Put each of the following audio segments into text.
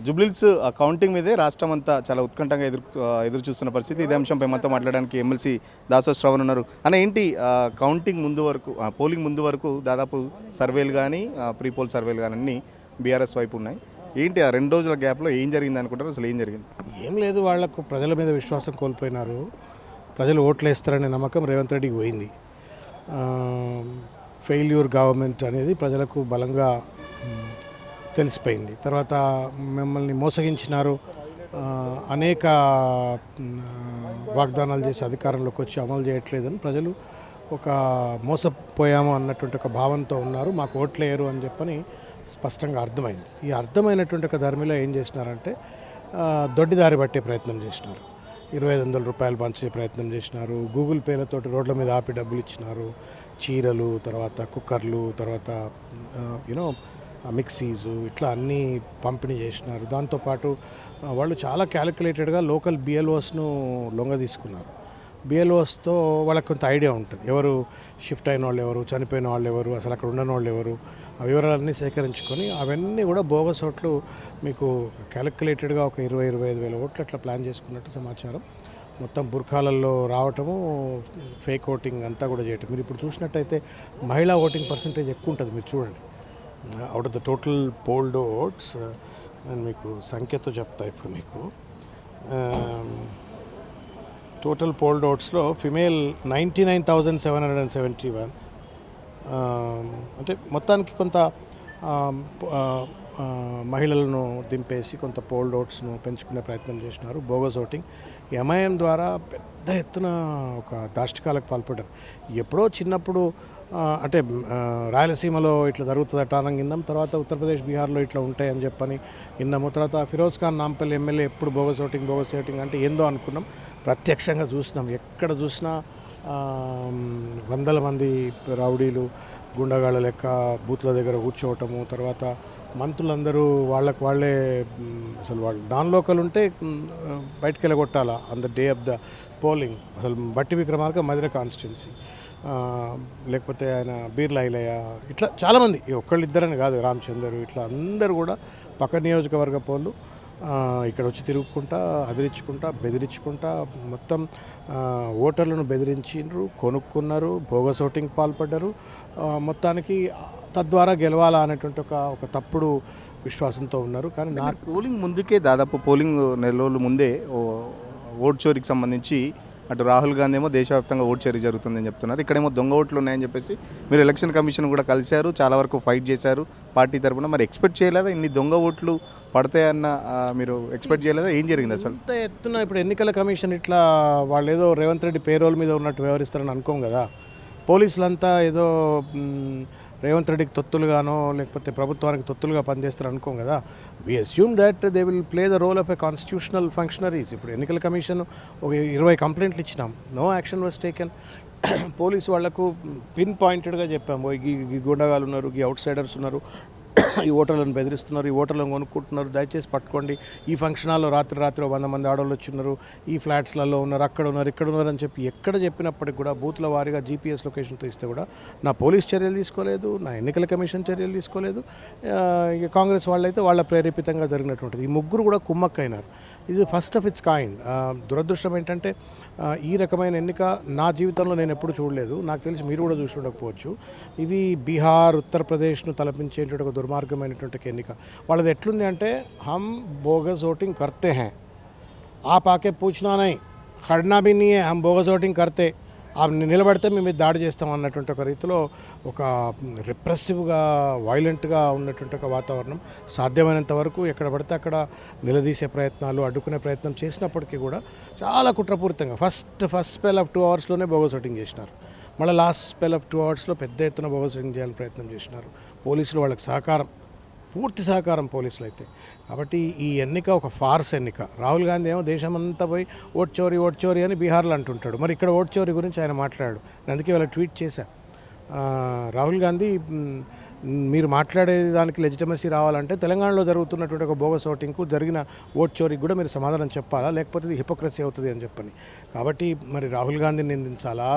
Jubilee Hills counting మీదే రాష్ట్రం అంతా చాలా ఉత్కంఠంగా ఎదురు చూస్తున్న పరిస్థితి. ఇదే అంశంపై మనతో మాట్లాడడానికి ఎమ్మెల్సీ దాసోజు శ్రవణ్ ఉన్నారు. అన్న ఏంటి కౌంటింగ్ ముందు వరకు పోలింగ్ ముందు వరకు దాదాపు సర్వేలు కానీ ప్రీ పోల్ సర్వేలు కానీ అన్నీ బీఆర్ఎస్ వైపు ఉన్నాయి. ఏంటి ఆ 2 రోజుల గ్యాప్లో ఏం జరిగింది అనుకుంటారు? అసలు ఏం జరిగింది? ఏం లేదు, వాళ్లకు ప్రజల మీద విశ్వాసం కోల్పోయినారు. ప్రజలు ఓట్లు వేస్తారనే నమ్మకం రేవంత్ రెడ్డికి పోయింది. ఫెయిల్యూర్ గవర్నమెంట్ అనేది ప్రజలకు బలంగా తెలిసిపోయింది. తర్వాత మిమ్మల్ని మోసగించినారు, అనేక వాగ్దానాలు చేసి అధికారంలోకి వచ్చి అమలు చేయట్లేదని ప్రజలు ఒక మోసపోయాము అన్నటువంటి ఒక భావంతో ఉన్నారు. మాకు ఓట్లేయరు అని చెప్పని స్పష్టంగా అర్థమైంది. ఈ అర్థమైనటువంటి ఒక ధర్మిలో ఏం చేసినారంటే దొడ్డిదారి పట్టే ప్రయత్నం చేసినారు. 2500 రూపాయలు పంచే ప్రయత్నం చేసినారు. గూగుల్ పేలతోటి రోడ్ల మీద ఆపి డబ్బులు ఇచ్చినారు. చీరలు, తర్వాత కుక్కర్లు, తర్వాత యూనో మిక్సీసు, ఇట్లా అన్నీ పంపిణీ చేసినారు. దాంతోపాటు వాళ్ళు చాలా క్యాలిక్యులేటెడ్గా లోకల్ బిఎల్ఓస్ను లొంగ తీసుకున్నారు. బిఎల్ఓస్తో వాళ్ళకి కొంత ఐడియా ఉంటుంది, ఎవరు షిఫ్ట్ అయిన వాళ్ళు ఎవరు, చనిపోయిన వాళ్ళు ఎవరు, అసలు అక్కడ ఉండని వాళ్ళు ఎవరు, ఆ వివరాలన్నీ సేకరించుకొని అవన్నీ కూడా బోగస్ ఓట్లు మీకు క్యాలిక్యులేటెడ్గా ఒక 20-25 వేల ఓట్లు అట్లా ప్లాన్ చేసుకున్నట్టు సమాచారం. మొత్తం బుర్ఖాలలో రావటము, ఫేక్ ఓటింగ్ అంతా కూడా చేయటం. మీరు ఇప్పుడు చూసినట్టయితే మహిళా ఓటింగ్ పర్సంటేజ్ ఎక్కువ ఉంటుంది. మీరు చూడండి, out of the total fold oats నేను మీకు సంఖ్యతో చెప్తా. ఇప్పుడు మీకు టోటల్ పోల్డ్ ఓట్స్లో ఫిమేల్ 99,771. అంటే మొత్తానికి కొంత మహిళలను దింపేసి కొంత పోల్డ్ ఓట్స్ను పెంచుకునే ప్రయత్నం చేసినారు. బోగస్ ఓటింగ్ ఎంఐఎం ద్వారా పెద్ద ఎత్తున ఒక దాష్టికాలకు పాల్పడ్డారు. ఎప్పుడో చిన్నప్పుడు అంటే రాయలసీమలో ఇట్లా జరుగుతుందట అని విన్నాం. తర్వాత ఉత్తరప్రదేశ్, బీహార్లో ఇట్లా ఉంటాయని చెప్పని విన్నాము. తర్వాత ఫిరోజ్ ఖాన్ నాంపల్లి ఎమ్మెల్యే ఎప్పుడు బోగస్ ఓటింగ్ అంటే ఏందో అనుకున్నాం. ప్రత్యక్షంగా చూసినాం. ఎక్కడ చూసినా వందల మంది రౌడీలు, గుండగాళ్ళ లెక్క బూత్ల దగ్గర కూర్చోవటము. తర్వాత మంత్రులందరూ వాళ్ళే అసలు వాళ్ళు నాన్ లోకల్ ఉంటే బయటకు వెళ్ళగొట్టాలా on the day of the polling. అసలు బట్టి విక్రమార్క మధిర కాన్స్టిట్యున్సీ, లేకపోతే ఆయన బీర్లా ఐలయ్య, ఇట్లా చాలామంది, ఒక్కళ్ళిద్దరని కాదు, రామచందర్, ఇట్లా అందరూ కూడా పక్క నియోజకవర్గ పోళ్ళు ఇక్కడ వచ్చి తిరుగుకుంటా, అదిరించుకుంటా, బెదిరించుకుంటా మొత్తం ఓటర్లను బెదిరించారు, కొనుక్కున్నారు, బోగస్ ఓటింగ్ పాల్పడ్డారు. మొత్తానికి తద్వారా గెలవాలా అనేటువంటి ఒక తప్పుడు విశ్వాసంతో ఉన్నారు. కానీ నాకు పోలింగ్ ముందుకే, దాదాపు పోలింగ్ నెల రోజుల ముందే ఓట్ చోరీకి సంబంధించి అటు రాహుల్ గాంధీ ఏమో దేశవ్యాప్తంగా ఓట్ చోరీ జరుగుతుందని చెప్తున్నారు. ఇక్కడేమో దొంగ ఓట్లు ఉన్నాయని చెప్పేసి మీరు ఎలక్షన్ కమిషన్ కూడా కలిశారు, చాలా వరకు ఫైట్ చేశారు పార్టీ తరఫున. మరి ఎక్స్పెక్ట్ చేయలేదా ఇన్ని దొంగ ఓట్లు పడతాయన్న? మీరు ఎక్స్పెక్ట్ చేయలేదా? ఏం జరిగింది అసలు? అంత ఎత్తున ఇప్పుడు ఎన్నికల కమిషన్ ఇట్లా వాళ్ళు ఏదో రేవంత్ రెడ్డి పేరోల్ మీద ఉన్నట్టు వ్యవహరిస్తారని అనుకోం కదా. పోలీసులంతా ఏదో రేవంత్ రెడ్డికి తొత్తులుగానో లేకపోతే ప్రభుత్వానికి తొత్తులుగా పనిచేస్తారు అనుకోం కదా. We assume that they will play the role of a constitutional functionaries. ఇప్పుడు ఎన్నికల కమిషన్ ఒక 20 కంప్లైంట్లు ఇచ్చినాం, no action was taken. Police వాళ్లకు పిన్ పాయింటెడ్గా చెప్పాము, ఈ గుండగాలు ఉన్నారు, ఈ అవుట్ సైడర్స్ ఉన్నారు, ఈ ఓటర్లను బెదిరిస్తున్నారు, ఈ ఓటర్లను కొనుక్కుంటున్నారు, దయచేసి పట్టుకోండి. ఈ ఫంక్షన్ హాల్లో రాత్రి 100 మంది ఆడవాళ్ళు వచ్చి ఉన్నారు, ఈ ఫ్లాట్స్లలో ఉన్నారు, అక్కడ ఉన్నారు, ఇక్కడ ఉన్నారు అని చెప్పి ఎక్కడ చెప్పినప్పటికి కూడా బూత్ల వారీగా జీపీఎస్ లొకేషన్తో ఇస్తే కూడా నా పోలీస్ చర్యలు తీసుకోలేదు, నా ఎన్నికల కమిషన్ చర్యలు తీసుకోలేదు. ఇక కాంగ్రెస్ వాళ్ళైతే వాళ్ళ ప్రేరేపితంగా జరిగినటువంటిది. ఈ ముగ్గురు కూడా కుమ్మక్కైనారు. ఇది ఫస్ట్ ఆఫ్ ఇట్స్ కైండ్. దురదృష్టం ఏంటంటే ఈ రకమైన ఎన్నిక నా జీవితంలో నేను ఎప్పుడు చూడలేదు. నాకు తెలిసి మీరు కూడా చూసి ఉండకపోవచ్చు. ఇది బీహార్, ఉత్తరప్రదేశ్ను తలపించేటువంటి ఒక దుర్మార్గమైనటువంటి ఎన్నిక. వాళ్ళది ఎట్లుంది అంటే, హమ్ బోగస్ ఓటింగ్ కర్తే హై, ఆప్ ఆకే పూछना नहीं, खड़ना भी नहीं है, हम बोगस ఓటింగ్ కర్తే, నిలబడితే మేము మీద దాడి చేస్తాం అన్నటువంటి ఒక రీతిలో ఒక రిప్రెసివ్గా, వైలెంట్గా ఉన్నటువంటి ఒక వాతావరణం. సాధ్యమైనంత వరకు ఎక్కడ పడితే అక్కడ నిలదీసే ప్రయత్నాలు, అడ్డుకునే ప్రయత్నం చేసినప్పటికీ కూడా చాలా కుట్రపూరితంగా ఫస్ట్ స్పెల్ ఆఫ్ 2 అవర్స్లోనే బోగస్ ఓటింగ్ చేసినారు. మళ్ళీ లాస్ట్ స్పెల్ ఆఫ్ 2 అవర్స్లో పెద్ద ఎత్తున బోగస్ ఓటింగ్ చేయాలని ప్రయత్నం చేసినారు. పోలీసులు వాళ్ళకి పూర్తి సహకారం పోలీసులు అయితే. కాబట్టి ఈ ఎన్నిక ఒక ఫార్స్ ఎన్నిక. రాహుల్ గాంధీ ఏమో దేశమంతా పోయి ఓట్ చోరీ అని బీహార్లో అంటుంటాడు. మరి ఇక్కడ ఓట్ చోరీ గురించి ఆయన మాట్లాడాడు. అందుకే వాళ్ళ ట్వీట్ చేశా, రాహుల్ గాంధీ మీరు మాట్లాడే దానికి లెజిటమసీ రావాలంటే తెలంగాణలో జరుగుతున్నటువంటి ఒక బోగస్ ఓటింగ్కు జరిగిన ఓట్ చోరీకి కూడా మీరు సమాధానం చెప్పాలా, లేకపోతే ఇది హిపోక్రసీ అవుతుంది అని చెప్పని. కాబట్టి మరి రాహుల్ గాంధీని నిందించాలా,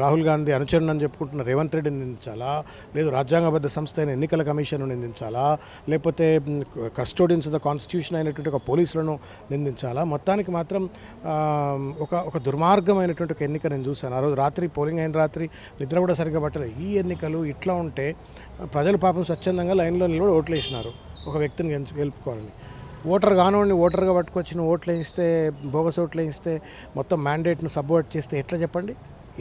రాహుల్ గాంధీ అనుచరుడు అని చెప్పుకుంటున్న రేవంత్ రెడ్డిని నిందించాలా, లేదు రాజ్యాంగబద్ధ సంస్థ అయిన ఎన్నికల కమిషన్ను నిందించాలా, లేకపోతే కస్టోడియన్స్ ఆఫ్ ద కాన్స్టిట్యూషన్ అయినటువంటి ఒక పోలీసులను నిందించాలా. మొత్తానికి మాత్రం ఒక దుర్మార్గమైనటువంటి ఒక ఎన్నిక నేను చూశాను. ఆ రోజు రాత్రి పోలింగ్ అయిన రాత్రి నిద్ర కూడా సరిగ్గా పట్టలేదు. ఈ ఎన్నికలు ఇట్లా ఉంటే ప్రజలు పాపం స్వచ్ఛందంగా లైన్లో నిలబడి ఓట్లు వేసినారు ఒక వ్యక్తిని గెలుపుకోవాలని. ఓటర్ కానివ్వండి, ఓటర్గా పట్టుకొచ్చిన ఓట్లు వేయిస్తే, బోగస్ ఓట్లు వేయిస్తే, మొత్తం మ్యాండేట్ను సబ్వర్ట్ చేస్తే ఎట్లా చెప్పండి?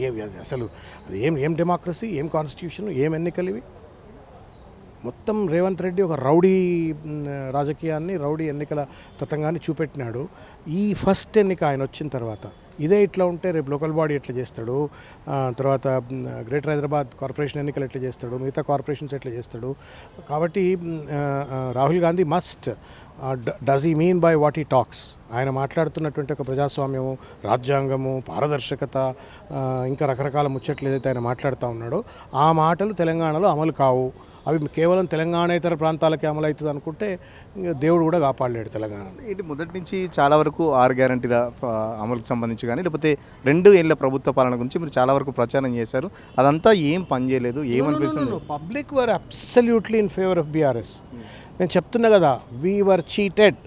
అది అసలు అది ఏం డెమోక్రసీ, ఏం కాన్స్టిట్యూషన్, ఏం ఎన్నికలు ఇవి? మొత్తం రేవంత్ రెడ్డి ఒక రౌడీ రాజకీయాన్ని, రౌడీ ఎన్నికల తతంగాన్ని చూపెట్టినాడు. ఈ ఫస్ట్ ఎన్నిక ఆయన వచ్చిన తర్వాత ఇదే ఇట్లా ఉంటే రేపు లోకల్ బాడీ ఎట్లా చేస్తాడు, తర్వాత గ్రేటర్ హైదరాబాద్ కార్పొరేషన్ ఎన్నికలు ఎట్లా చేస్తాడు, మిగతా కార్పొరేషన్స్ ఎట్లా చేస్తాడు. కాబట్టి Rahul Gandhi must does he mean by what ఈ టాక్స్. ఆయన మాట్లాడుతున్నటువంటి ఒక ప్రజాస్వామ్యము, రాజ్యాంగము, పారదర్శకత, ఇంకా రకరకాల ముచ్చట్లు ఏదైతే ఆయన మాట్లాడుతూ ఉన్నాడో ఆ మాటలు తెలంగాణలో అమలు కావు. అవి కేవలం తెలంగాణేతర ప్రాంతాలకే అమలు అవుతుంది అనుకుంటే దేవుడు కూడా కాపాడలేడు తెలంగాణని. ఇది మొదటి నుంచి చాలా వరకు 6 గ్యారంటీల అమలుకు సంబంధించి కానీ, లేకపోతే 2 ఏళ్ల ప్రభుత్వ పాలన గురించి మీరు చాలా వరకు ప్రచారం చేశారు. అదంతా ఏం పనిచేయలేదు, ఏమనిపిస్తుంది? Public were absolutely in favour of BRS. నేను చెప్తున్నా కదా, వీ వర్ చీటెడ్,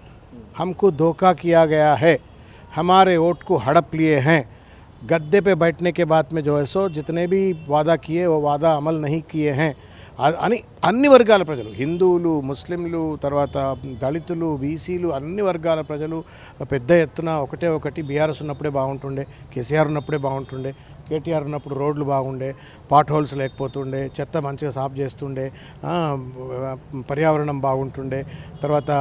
हमको धोखा किया गया है, हमारे वोट को हड़प लिए हैं, गद्दे पे बैठने के बाद में जो है सो जितने भी वादा किए वो वादा अमल नहीं किए हैं అని అన్ని వర్గాల ప్రజలు, హిందువులు, ముస్లింలు, తర్వాత దళితులు, బీసీలు, అన్ని వర్గాల ప్రజలు పెద్ద ఎత్తున ఒకటి బీఆర్ఎస్ ఉన్నప్పుడే బాగుంటుండే, కేసీఆర్ ఉన్నప్పుడే బాగుంటుండే, కేటీఆర్ ఉన్నప్పుడు రోడ్లు బాగుండే, పాట్ హోల్స్ లేకపోతుండే, చెత్త మంచిగా సాఫ్ చేస్తుండే, పర్యావరణం బాగుంటుండే, తర్వాత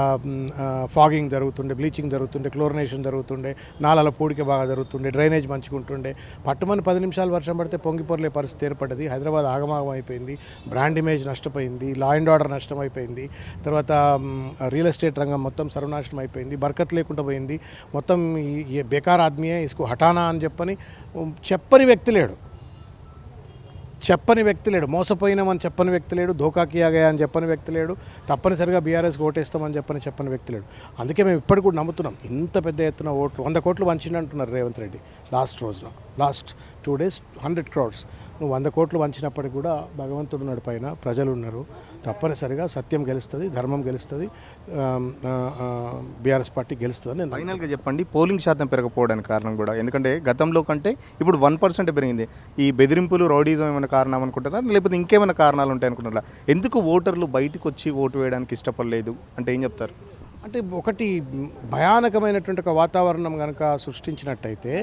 ఫాగింగ్ జరుగుతుండే, బ్లీచింగ్ జరుగుతుండే, క్లోరినేషన్ జరుగుతుండే, నాలాల పూడిక బాగా జరుగుతుండే, డ్రైనేజ్ మంచిగా ఉంటుండే. పట్టుమని 10 నిమిషాలు వర్షం పడితే పొంగిపొర్లే పరిస్థితి ఏర్పడ్డది. హైదరాబాద్ ఆగమాగం అయిపోయింది, బ్రాండ్ ఇమేజ్ నష్టపోయింది, లా అండ్ ఆర్డర్ నష్టం అయిపోయింది, తర్వాత రియల్ ఎస్టేట్ రంగం మొత్తం సర్వనాశనం అయిపోయింది, బర్కత్ లేకుండా పోయింది. మొత్తం ఈ బేకార్ ఆద్మీయే ఇసుకు హటానా అని చెప్పని వ్యక్తి లేడు, మోసపోయినామని చెప్పని వ్యక్తి లేడు, ధోకా కియా గయా అని చెప్పని వ్యక్తి లేడు, తప్పనిసరిగా బీఆర్ఎస్కి ఓటేస్తామని చెప్పని వ్యక్తి లేడు. అందుకే మేము ఇప్పటికి కూడా నమ్ముతున్నాం, ఇంత పెద్ద ఎత్తున ఓట్లు 100 కోట్లు వంచిండంటున్నారు Revanth Reddy last 2 days 100 crores. నువ్వు 100 కోట్లు వంచినప్పటికి కూడా భగవంతుడు ఉన్నాడు పైన, ప్రజలు ఉన్నారు. తప్పనిసరిగా సత్యం గెలుస్తుంది, ధర్మం గెలుస్తుంది, బీఆర్ఎస్ పార్టీ గెలుస్తుంది. ఫైనల్గా చెప్పండి, పోలింగ్ శాతం పెరగకపోవడానికి కారణం కూడా, ఎందుకంటే గతంలో కంటే ఇప్పుడు 1% పెరిగింది. ఈ బెదిరింపులు, రౌడీజం ఏమైనా కారణం అనుకుంటారా, లేకపోతే ఇంకేమైనా కారణాలు ఉంటాయి అనుకుంటారా? ఎందుకు ఓటర్లు బయటకు వచ్చి ఓటు వేయడానికి ఇష్టపడలేదు అంటే ఏం చెప్తారు? అంటే ఒకటి భయానకమైనటువంటి ఒక వాతావరణం కనుక సృష్టించినట్టయితే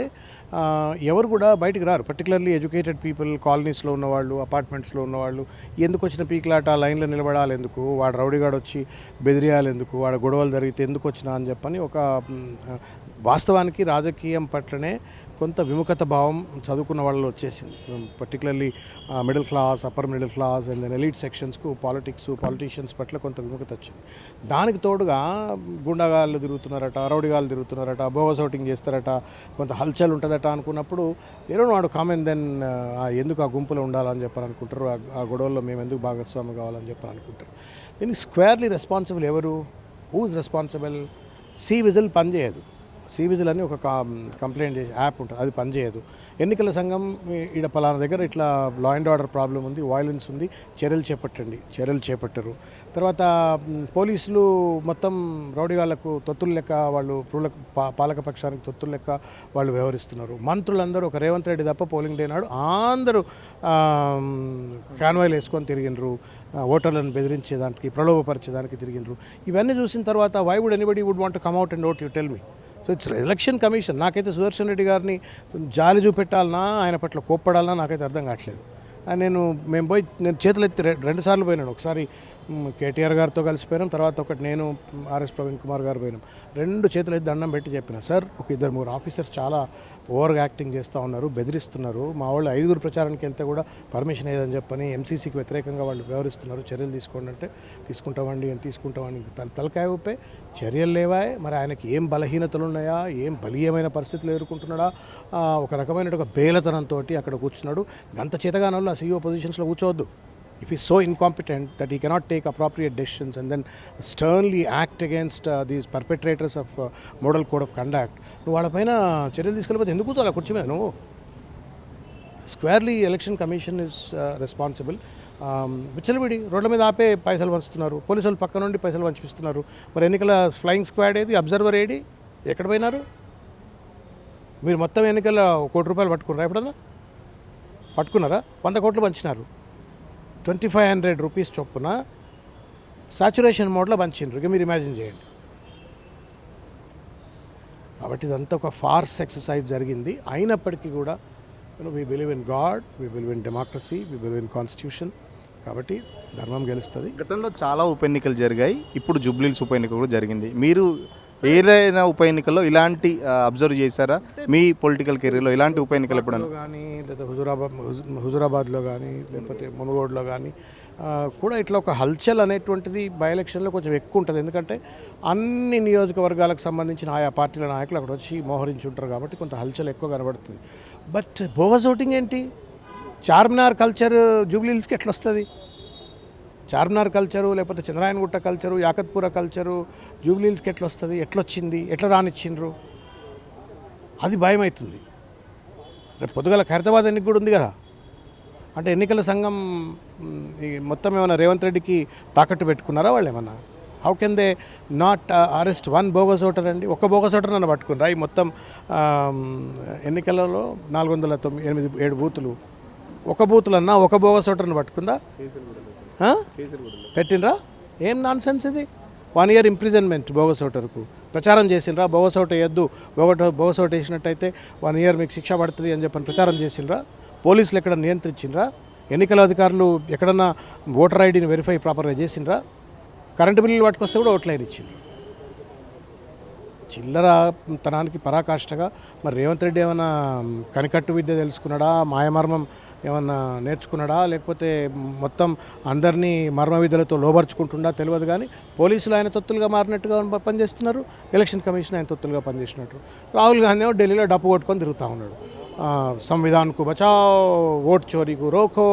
ఎవరు కూడా బయటికి రారు. పర్టికులర్లీ ఎడ్యుకేటెడ్ పీపుల్, కాలనీస్లో ఉన్నవాళ్ళు, అపార్ట్మెంట్స్లో ఉన్నవాళ్ళు ఎందుకు వచ్చిన పీకులాట, లైన్లో నిలబడాలి ఎందుకు, వాడు రౌడీగాడు వచ్చి బెదిరియాలి ఎందుకు, వాడు గొడవలు జరిగితే ఎందుకు వచ్చినా అని చెప్పని ఒక వాస్తవానికి రాజకీయం పట్లనే కొంత విముఖత భావం చదువుకున్న వాళ్ళు వచ్చేసింది. Particularly middle class, upper middle class and then elite సెక్షన్స్కు పాలిటీషియన్స్ పట్ల కొంత విముఖత వచ్చింది. దానికి తోడుగా గుండాగాళ్ళు తిరుగుతున్నారట, రౌడీగాళ్ళు తిరుగుతున్నారట, బోగస్ ఓటింగ్ చేస్తారట, కొంత హల్చల్ ఉంటుందట అనుకున్నప్పుడు ఏదో వాడు కామన్ దెన్ ఎందుకు ఆ గుంపులో ఉండాలని చెప్పని అనుకుంటారు, ఆ గొడవల్లో మేము ఎందుకు భాగస్వామి కావాలని చెప్పని అనుకుంటారు. దీనికి స్క్వేర్లీ రెస్పాన్సిబుల్ ఎవరు? Whose responsible? సి విజిల్ పనిచేయదు. సి విజిల్ అని ఒక కంప్లైంట్ చేసే యాప్ ఉంటుంది, అది పనిచేయదు. ఎన్నికల సంఘం ఈడ పలానా దగ్గర ఇట్లా లా అండ్ ఆర్డర్ ప్రాబ్లం ఉంది, వైలెన్స్ ఉంది, చర్యలు చేపట్టరు. తర్వాత పోలీసులు మొత్తం రౌడీగాళ్లకు తొత్తులు లెక్క, వాళ్ళు పాలకపక్షానికి తొత్తులు లెక్క వాళ్ళు వ్యవహరిస్తున్నారు. మంత్రులందరూ ఒక రేవంత్ రెడ్డి తప్ప పోలింగ్ డే నాడు అందరూ కాన్వాయ్లు వేసుకొని తిరిగినరు, ఓటర్లను బెదిరించేదానికి, ప్రలోభపరిచేదానికి తిరిగినరు. ఇవన్నీ చూసిన తర్వాత why would anybody would want to come out and vote, you tell me. So it's election commission. నాకైతే సుదర్శన్ రెడ్డి గారిని జాలి చూపెట్టాలన్నా, ఆయన పట్ల కోప్పడాలన్నా నాకైతే అర్థం కావట్లేదు. నేను చేతులు ఎత్తి 2 సార్లు పోయినాను. ఒకసారి కేటీఆర్ గారితో కలిసిపోయినాం, తర్వాత ఒకటి నేను ఆర్ఎస్ ప్రవీణ్ కుమార్ గారు పోయినాం. 2 చేతులు ఎత్తి దండం పెట్టి చెప్పిన, సార్ ఒక 2-3 ఆఫీసర్స్ చాలా ఓవర్గా యాక్టింగ్ చేస్తూ ఉన్నారు, బెదిరిస్తున్నారు, మా వాళ్ళు 5 ప్రచారానికి వెళ్తే కూడా పర్మిషన్ ఏదని చెప్పని ఎంసీసీకి వ్యతిరేకంగా వాళ్ళు వ్యవహరిస్తున్నారు, చర్యలు తీసుకోండి అంటే తీసుకుంటామండి తలకాయ ఊపే చర్యలు లేవా? మరి ఆయనకి ఏం బలహీనతలు ఉన్నాయా, ఏం బలీయమైన పరిస్థితులు ఎదుర్కొంటున్నాడా? ఒక రకమైన ఒక బేలతనంతో అక్కడ కూర్చున్నాడు. గంత చేతగానోళ్ళు ఆ CEO పొజిషన్స్లో కూర్చోవద్దు. if he's so incompetent that he cannot take appropriate decisions and then sternly act against these perpetrators of model code of conduct, నువ్వు వాళ్ళపైన చర్యలు తీసుకెళ్ళిపోతే ఎందుకు కూర్చోాలి కుర్చీ మీద నువ్వు? Squarely election commission is responsible. విచ్చలవిడి రోడ్ల మీద ఆపే పైసలు పంచుతున్నారు, పోలీసు వాళ్ళు పక్క నుండి పైసలు పంచిస్తున్నారు. మరి ఎన్నికల ఫ్లయింగ్ స్క్వాడ్ ఏది, అబ్జర్వర్ ఏడి, ఎక్కడ పోయినారు మీరు? మొత్తం ఎన్నికల ₹1 పట్టుకున్నారా? ఎప్పుడన్నా పట్టుకున్నారా? 100 కోట్లు పంచినారు. 2500 రూపీస్ చొప్పున సాచురేషన్ మోడ్లో పంచిండ్రు. ఇక మీరు ఇమాజిన్ చేయండి. కాబట్టి ఇదంతా ఒక ఫార్స్ ఎక్సర్సైజ్ జరిగింది. అయినప్పటికీ కూడా we believe in God, we believe in democracy, we believe in constitution. కాబట్టి ధర్మం గెలుస్తుంది. గతంలో చాలా ఉప ఎన్నికలు జరిగాయి, ఇప్పుడు జూబ్లీహిల్స్ ఉప ఎన్నిక కూడా జరిగింది. మీరు ఏదైనా ఉప ఎన్నికల్లో ఇలాంటి అబ్జర్వ్ చేశారా? మీ పొలిటికల్ కెరీర్లో ఇలాంటి ఉప ఎన్నికలు ఎప్పుడన్నా కానీ, లేదా హుజురాబాద్లో కానీ, లేకపోతే మునుగోడులో కానీ కూడా ఇట్లా ఒక హల్చల్ అనేటువంటిది బై ఎలక్షన్లో కొంచెం ఎక్కువ ఉంటుంది. ఎందుకంటే అన్ని నియోజకవర్గాలకు సంబంధించిన ఆయా పార్టీల నాయకులు అక్కడ వచ్చి మోహరించి ఉంటారు కాబట్టి కొంత హల్చల్ ఎక్కువ కనబడుతుంది. బట్ బోగస్ ఓటింగ్ ఏంటి? చార్మినార్ కల్చర్ జూబ్లీహిల్స్కి ఎట్లా వస్తుంది? చార్మినార్ కల్చరు, లేకపోతే చంద్రాయనగుట్ట కల్చరు, యాకత్పుర కల్చరు జూబ్లీహిల్స్కి ఎట్లా వస్తుంది? ఎట్లొచ్చింది? ఎట్లా రానిచ్చిండ్రు? అది భయం అవుతుంది. రేపు పొద్దుగల ఖైరతాబాద్ ఎన్నిక కూడా ఉంది కదా. అంటే ఎన్నికల సంఘం ఈ మొత్తం ఏమైనా రేవంత్ రెడ్డికి తాకట్టు పెట్టుకున్నారా వాళ్ళు ఏమన్నా? How can they not arrest one bogus voter అండి? ఒక్క బోగస్ ఓటర్ నన్ను పట్టుకున్నారా? ఈ మొత్తం ఎన్నికలలో 407 బూతులు, ఒక బూతులన్నా ఒక బోగస్ ఓటర్ని పట్టుకుందా? పెట్టినరా? ఏం నాన్ సెన్స్ ఇది? 1 year ఇంప్రిజన్మెంట్ బోగస్ ఓటర్కు. ప్రచారం చేసిండ్రా బోగస్ ఓటు వేయద్దు, బోగస్ ఓటు వేసినట్టయితే 1 year మీకు శిక్ష పడుతుంది అని చెప్పని ప్రచారం చేసిండ్రా? పోలీసులు ఎక్కడ నియంత్రించిండ్రా? ఎన్నికల అధికారులు ఎక్కడన్నా ఓటర్ ఐడిని వెరిఫై ప్రాపర్గా చేసిండ్రా? కరెంటు బిల్లులు పట్టుకొస్తే కూడా ఓట్లు ఇచ్చిండ్రు. చిల్లర తనానికి పరాకాష్ఠగా మరి రేవంత్ రెడ్డి ఏమైనా కనికట్టు విద్య తెలుసుకున్నాడా? మాయమర్మం ఏమన్నా నేర్చుకున్నాడా? లేకపోతే మొత్తం అందరినీ మర్మ విద్యలతో లోబర్చుకుంటుండా తెలియదు. కానీ పోలీసులు ఆయన తొత్తులుగా మారినట్టుగా పనిచేస్తున్నారు, ఎలక్షన్ కమిషన్ ఆయన తొత్తులుగా పనిచేసినట్టు. రాహుల్ గాంధీ ఏమో ఢిల్లీలో డప్పు కొట్టుకొని తిరుగుతూ ఉన్నాడు. సంవిధాన్కు బచావ్, ఓట్ చోరీకు రోకో,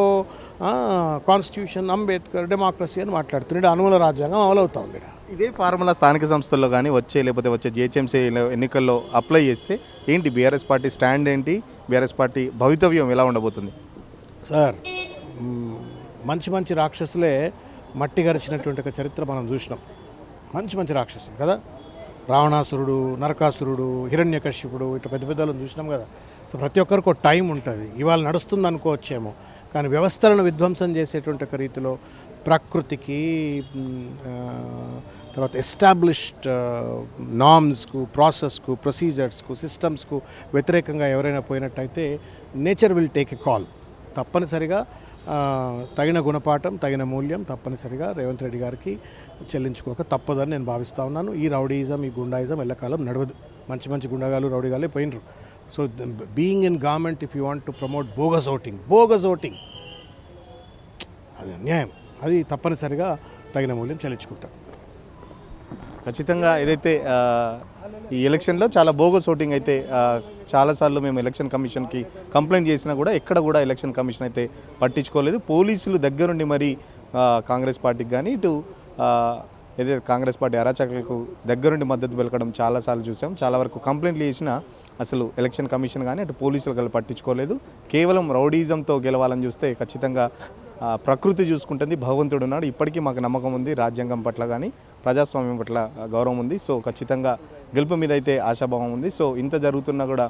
కాన్స్టిట్యూషన్, అంబేద్కర్, డెమోక్రసీ అని మాట్లాడుతున్నాడు. అనుమూల రాజ్యాంగం అమలవుతూ ఉంది. ఇదే ఫార్ములా స్థానిక సంస్థల్లో కానీ వచ్చే జిహెచ్ఎంసీ ఎన్నికల్లో అప్లై చేస్తే ఏంటి బీఆర్ఎస్ పార్టీ స్టాండ్ ఏంటి? బీఆర్ఎస్ పార్టీ భవితవ్యం ఎలా ఉండబోతుంది? సార్, మంచి మంచి రాక్షసులే మట్టి గరిచినటువంటి ఒక చరిత్ర మనం చూసినాం. మంచి మంచి రాక్షసులు కదా, రావణాసురుడు, నరకాసురుడు, హిరణ్యకశ్యపుడు, ఇట్లా పెద్ద పెద్దలను చూసినాం కదా. సో ప్రతి ఒక్కరికి ఒక టైం ఉంటుంది. ఇవాళ నడుస్తుంది అనుకోవచ్చేమో, కానీ వ్యవస్థలను విధ్వంసం చేసేటువంటి ఒక రీతిలో ప్రకృతికి, తర్వాత ఎస్టాబ్లిష్డ్ నార్మ్స్కు, ప్రాసెస్కు, ప్రొసీజర్స్కు, సిస్టమ్స్కు వ్యతిరేకంగా ఎవరైనా పోయినట్టయితే nature will take a call. తప్పనిసరిగా తగిన గుణపాఠం, తగిన మూల్యం తప్పనిసరిగా రేవంత్ రెడ్డి గారికి చెల్లించుకోక తప్పదని నేను భావిస్తూ ఉన్నాను. ఈ రౌడీయిజం, ఈ గుండాయిజం ఎల్లకాలం నడవదు. మంచి మంచి గుండాగాలు, రౌడీగాలే పోయినరు. So being in government, if you want to promote bogus voting అది అన్యాయం. అది తప్పనిసరిగా తగిన మూల్యం చెల్లించుకుంటాం. ఖచ్చితంగా ఏదైతే ఈ ఎలక్షన్లో చాలా బోగస్ ఓటింగ్ అయితే చాలాసార్లు మేము ఎలక్షన్ కమిషన్కి కంప్లైంట్ చేసినా కూడా ఎక్కడ కూడా ఎలక్షన్ కమిషన్ అయితే పట్టించుకోలేదు. పోలీసులు దగ్గరుండి మరి కాంగ్రెస్ పార్టీకి కానీ ఇటు ఏదైతే కాంగ్రెస్ పార్టీ అరాచకులకు దగ్గరుండి మద్దతు పలకడం చాలాసార్లు చూసాం. చాలా వరకు కంప్లైంట్లు చేసినా అసలు ఎలక్షన్ కమిషన్ కానీ అటు పోలీసులు కానీ పట్టించుకోలేదు. కేవలం రౌడీజంతో గెలవాలని చూస్తే ఖచ్చితంగా ప్రకృతి చూసుకుంటుంది, భగవంతుడు ఉన్నాడు. ఇప్పటికీ మాకు నమ్మకం ఉంది, రాజ్యాంగం పట్ల కానీ ప్రజాస్వామ్యం పట్ల గౌరవం ఉంది. సో ఖచ్చితంగా గెలుపు మీద అయితే ఆశాభావం ఉంది. సో ఇంత జరుగుతున్నా కూడా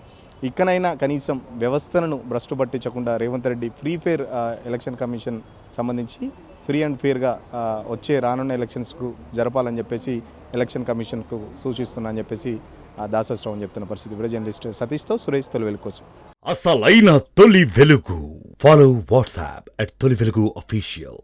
ఇక్కడైనా కనీసం వ్యవస్థలను భ్రష్టు పట్టించకుండా Revanth Reddy free fair election commission సంబంధించి ఫ్రీ అండ్ ఫేర్గా వచ్చే రానున్న ఎలక్షన్స్కు జరపాలని చెప్పేసి ఎలక్షన్ కమిషన్కు సూచిస్తున్నా అని చెప్పేసి దాసోత్సవం చెప్తున్న పరిస్థితి. వీడియో జర్నలిస్ట్ సతీష్తో సురేష్, తొలి వెలుగు కోసం. అసలైన తొలి వెలుగు. ఫాలో వాట్సాప్ @తొలి వెలుగు అఫీషియల్.